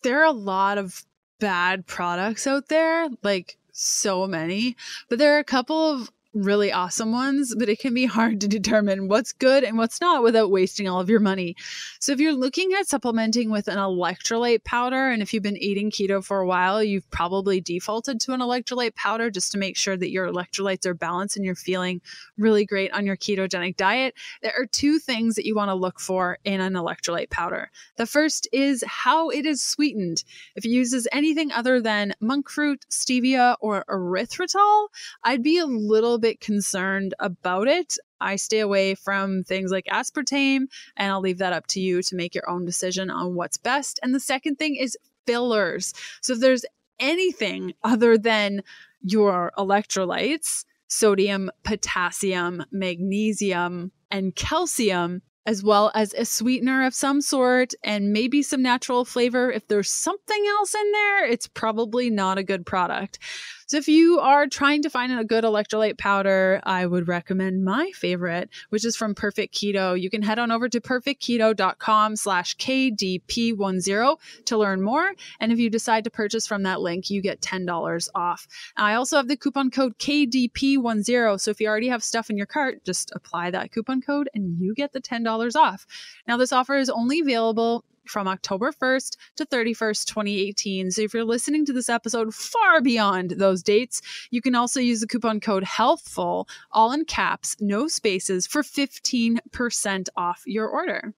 there are a lot of bad products out there, like so many, but there are a couple of really awesome ones, but it can be hard to determine what's good and what's not without wasting all of your money. So if you're looking at supplementing with an electrolyte powder, and if you've been eating keto for a while, you've probably defaulted to an electrolyte powder just to make sure that your electrolytes are balanced and you're feeling really great on your ketogenic diet. There are two things that you want to look for in an electrolyte powder. The first is how it is sweetened. If it uses anything other than monk fruit, stevia, or erythritol, I'd be a little bit concerned about it. I stay away from things like aspartame, and I'll leave that up to you to make your own decision on what's best. And the second thing is fillers. So if there's anything other than your electrolytes, sodium, potassium, magnesium, and calcium, as well as a sweetener of some sort and maybe some natural flavor, if there's something else in there, it's probably not a good product. So if you are trying to find a good electrolyte powder, I would recommend my favorite, which is from Perfect Keto. You can head on over to perfectketo.com/KDP10 to learn more. And if you decide to purchase from that link, you get $10 off. I also have the coupon code KDP10. So if you already have stuff in your cart, just apply that coupon code and you get the $10 off. Now, this offer is only available from October 1st to 31st, 2018. So if you're listening to this episode far beyond those dates, you can also use the coupon code HEALTHFUL, all in caps, no spaces, for 15% off your order.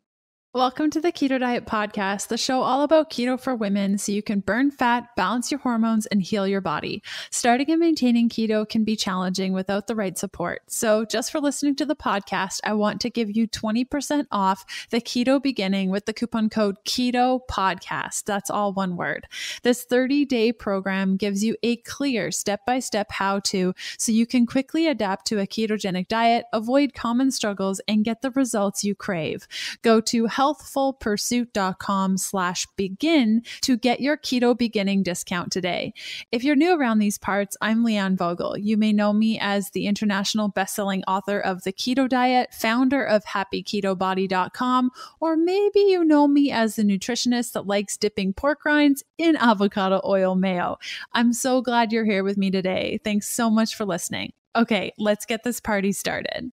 Welcome to the Keto Diet Podcast, the show all about keto for women so you can burn fat, balance your hormones, and heal your body. Starting and maintaining keto can be challenging without the right support. So just for listening to the podcast, I want to give you 20% off the keto beginning with the coupon code Keto Podcast. That's all one word. This 30-day program gives you a clear step-by-step how-to so you can quickly adapt to a ketogenic diet, avoid common struggles, and get the results you crave. Go to healthfulpursuit.com/begin to get your keto beginning discount today. If you're new around these parts, I'm Leanne Vogel. You may know me as the international bestselling author of The Keto Diet, founder of happyketobody.com, or maybe you know me as the nutritionist that likes dipping pork rinds in avocado oil mayo. I'm so glad you're here with me today. Thanks so much for listening. Okay, let's get this party started.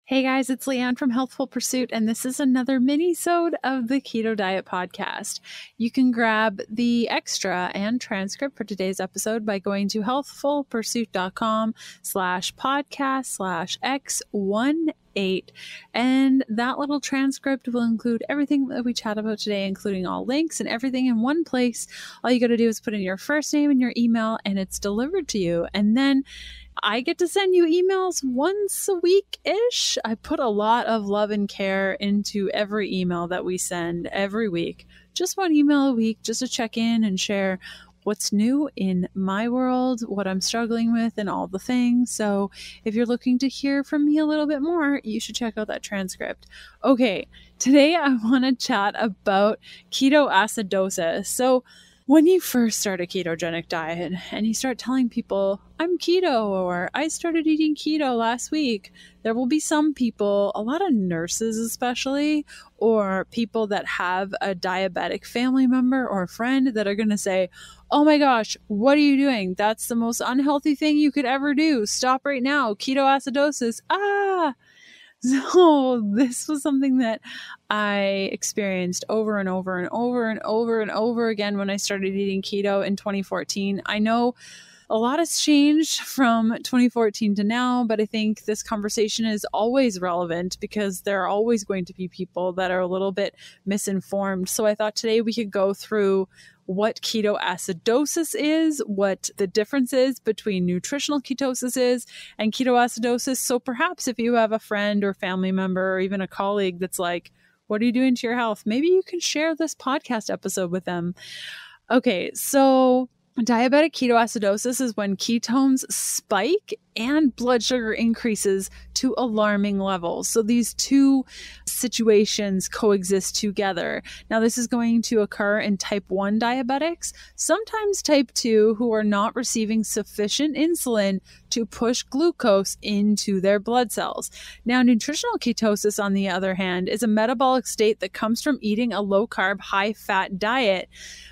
Hey guys, it's Leanne from Healthful Pursuit, and this is another mini-sode of the Keto Diet Podcast. You can grab the extra and transcript for today's episode by going to healthfulpursuit.com/podcast/X18. And that little transcript will include everything that we chat about today, including all links and everything in one place. All you got to do is put in your first name and your email, and it's delivered to you. And then I get to send you emails once a week-ish. I put a lot of love and care into every email that we send every week. Just one email a week, just to check in and share what's new in my world, what I'm struggling with, and all the things. So if you're looking to hear from me a little bit more, you should check out that transcript. Okay, today I want to chat about ketoacidosis. So when you first start a ketogenic diet and you start telling people, I'm keto, or I started eating keto last week, there will be some people, a lot of nurses especially, or people that have a diabetic family member or friend that are going to say, oh my gosh, what are you doing? That's the most unhealthy thing you could ever do. Stop right now. Ketoacidosis. So this was something that I experienced over and over and over and over and over again when I started eating keto in 2014. I know a lot has changed from 2014 to now, but I think this conversation is always relevant because there are always going to be people that are a little bit misinformed. So I thought today we could go through what ketoacidosis is, what the difference is between nutritional ketosis is and ketoacidosis. So perhaps if you have a friend or family member or even a colleague that's like, what are you doing to your health? Maybe you can share this podcast episode with them. Okay, so Diabetic ketoacidosis is when ketones spike and blood sugar increases to alarming levels. So these two situations coexist together. Now, this is going to occur in type 1 diabetics, sometimes type 2, who are not receiving sufficient insulin to push glucose into their blood cells. Now, nutritional ketosis, on the other hand, is a metabolic state that comes from eating a low-carb, high-fat diet.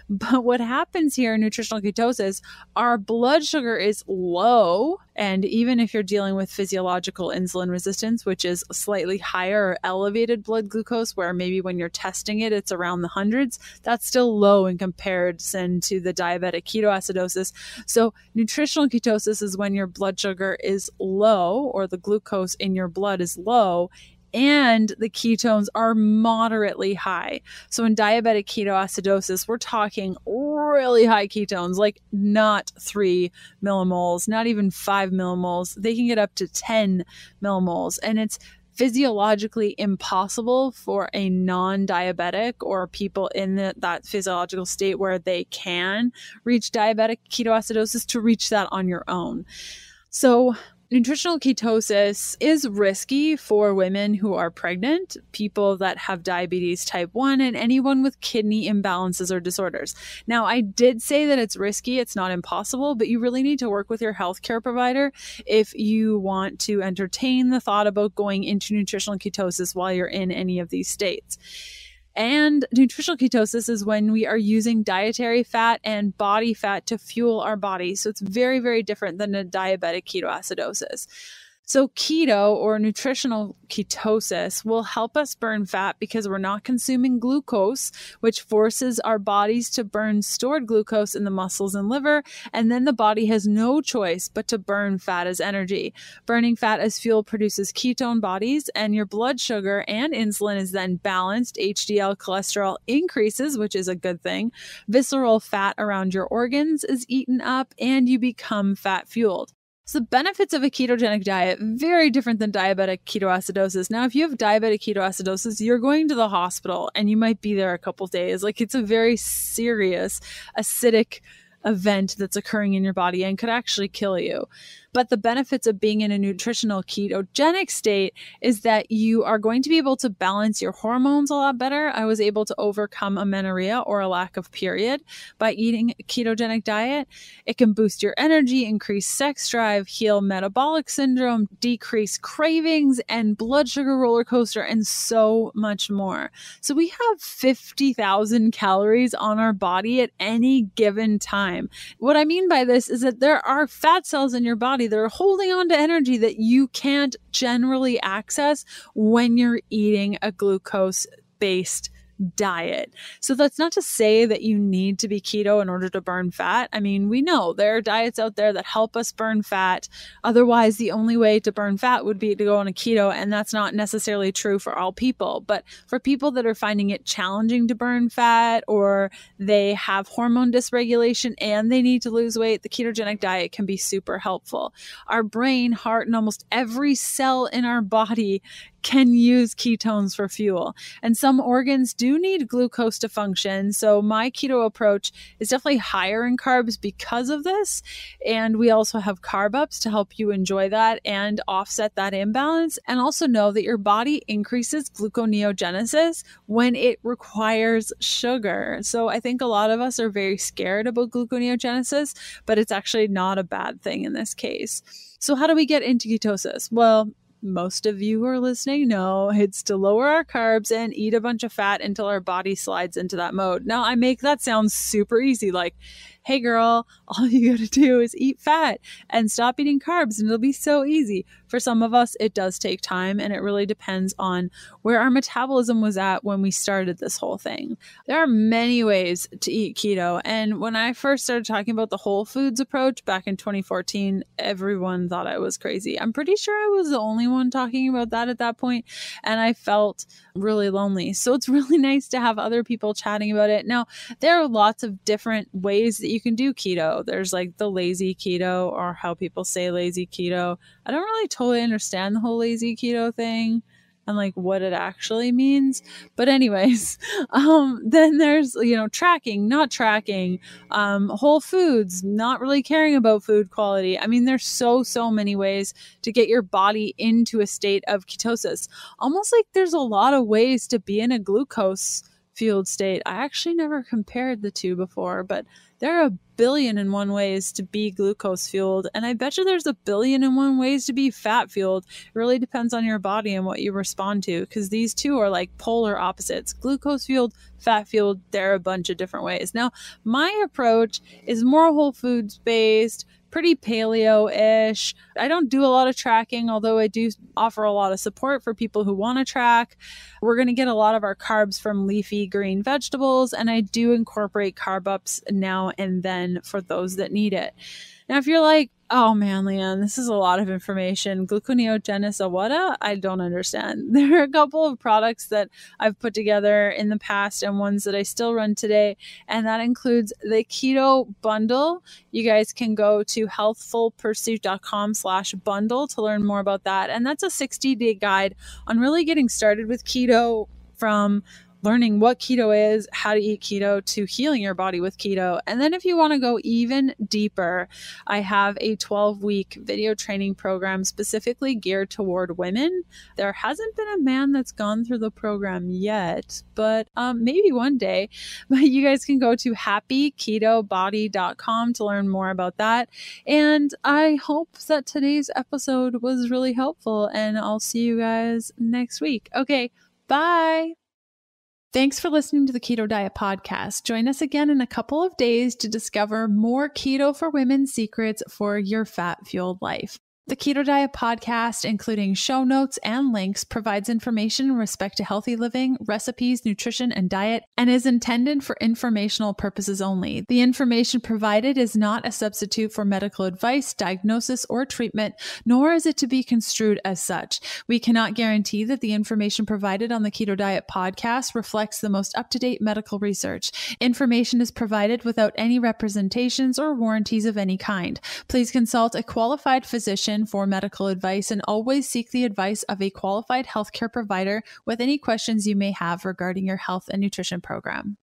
But what happens here in nutritional ketosis, our blood sugar is low. And even if you're dealing with physiological insulin resistance, which is slightly higher or elevated blood glucose, where maybe when you're testing it, it's around the hundreds, that's still low in comparison to the diabetic ketoacidosis. So nutritional ketosis is when your blood sugar is low, or the glucose in your blood is low, and the ketones are moderately high. So in diabetic ketoacidosis, we're talking really high ketones, like not 3 millimoles, not even 5 millimoles. They can get up to 10 millimoles. And it's physiologically impossible for a non-diabetic or people in that physiological state where they can reach diabetic ketoacidosis to reach that on your own. So nutritional ketosis is risky for women who are pregnant, people that have diabetes type 1, and anyone with kidney imbalances or disorders. Now, I did say that it's risky. It's not impossible, but you really need to work with your healthcare provider if you want to entertain the thought about going into nutritional ketosis while you're in any of these states. And nutritional ketosis is when we are using dietary fat and body fat to fuel our body. So it's very, very different than a diabetic ketoacidosis. So keto, or nutritional ketosis, will help us burn fat because we're not consuming glucose, which forces our bodies to burn stored glucose in the muscles and liver. And then the body has no choice but to burn fat as energy. Burning fat as fuel produces ketone bodies, and your blood sugar and insulin is then balanced. HDL cholesterol increases, which is a good thing. Visceral fat around your organs is eaten up, and you become fat fueled. So the benefits of a ketogenic diet, very different than diabetic ketoacidosis. Now, if you have diabetic ketoacidosis, you're going to the hospital and you might be there a couple days. Like, it's a very serious acidic event that's occurring in your body and could actually kill you. But the benefits of being in a nutritional ketogenic state is that you are going to be able to balance your hormones a lot better. I was able to overcome amenorrhea, or a lack of period, by eating a ketogenic diet. It can boost your energy, increase sex drive, heal metabolic syndrome, decrease cravings and blood sugar roller coaster, and so much more. So we have 50,000 calories on our body at any given time. What I mean by this is that there are fat cells in your body that are holding on to energy that you can't generally access when you're eating a glucose-based diet. So that's not to say that you need to be keto in order to burn fat. I mean, we know there are diets out there that help us burn fat. Otherwise, the only way to burn fat would be to go on a keto, and that's not necessarily true for all people. But for people that are finding it challenging to burn fat, or they have hormone dysregulation and they need to lose weight, the ketogenic diet can be super helpful. Our brain, heart, and almost every cell in our body can use ketones for fuel. And some organs do need glucose to function. So my keto approach is definitely higher in carbs because of this. And we also have carb ups to help you enjoy that and offset that imbalance. And also know that your body increases gluconeogenesis when it requires sugar. So I think a lot of us are very scared about gluconeogenesis, but it's actually not a bad thing in this case. So how do we get into ketosis? Well, most of you who are listening know it's to lower our carbs and eat a bunch of fat until our body slides into that mode. Now, I make that sound super easy, like, hey girl, all you gotta do is eat fat and stop eating carbs and it'll be so easy. For some of us, it does take time, and it really depends on where our metabolism was at when we started this whole thing. There are many ways to eat keto. And when I first started talking about the whole foods approach back in 2014, everyone thought I was crazy. I'm pretty sure I was the only one talking about that at that point, and I felt really lonely. So it's really nice to have other people chatting about it. Now, there are lots of different ways that you can do keto. There's like the lazy keto, or how people say lazy keto. I don't really totally understand the whole lazy keto thing. and like what it actually means. But anyways, then there's, tracking, not tracking, whole foods, not really caring about food quality. I mean, there's so many ways to get your body into a state of ketosis. Almost like there's a lot of ways to be in a glucose fueled state. I actually never compared the two before, but there are 1,000,000,001 ways to be glucose fueled. And I bet you there's 1,000,000,001 ways to be fat fueled. It really depends on your body and what you respond to, because these two are like polar opposites. Glucose fueled, fat fueled, there are a bunch of different ways. Now, my approach is more whole foods based, pretty paleo-ish. I don't do a lot of tracking, although I do offer a lot of support for people who want to track. We're going to get a lot of our carbs from leafy green vegetables, and I do incorporate carb ups now and then for those that need it. Now, if you're like, oh man, Leanne, this is a lot of information. Gluconeogenesis, what? I don't understand. There are a couple of products that I've put together in the past and ones that I still run today, and that includes the Keto Bundle. You guys can go to healthfulpursuit.com/bundle to learn more about that. And that's a 60-day guide on really getting started with keto, from learning what keto is, how to eat keto, to healing your body with keto. And then if you want to go even deeper, I have a 12-week video training program specifically geared toward women. There hasn't been a man that's gone through the program yet, but maybe one day. But you guys can go to happyketobody.com to learn more about that. And I hope that today's episode was really helpful, and I'll see you guys next week. Okay, bye. Thanks for listening to the Keto Diet Podcast. Join us again in a couple of days to discover more keto for women secrets for your fat-fueled life. The Keto Diet Podcast, including show notes and links, provides information in respect to healthy living, recipes, nutrition, and diet, and is intended for informational purposes only. The information provided is not a substitute for medical advice, diagnosis, or treatment, nor is it to be construed as such. We cannot guarantee that the information provided on the Keto Diet Podcast reflects the most up-to-date medical research. Information is provided without any representations or warranties of any kind. Please consult a qualified physician for medical advice, and always seek the advice of a qualified healthcare provider with any questions you may have regarding your health and nutrition program.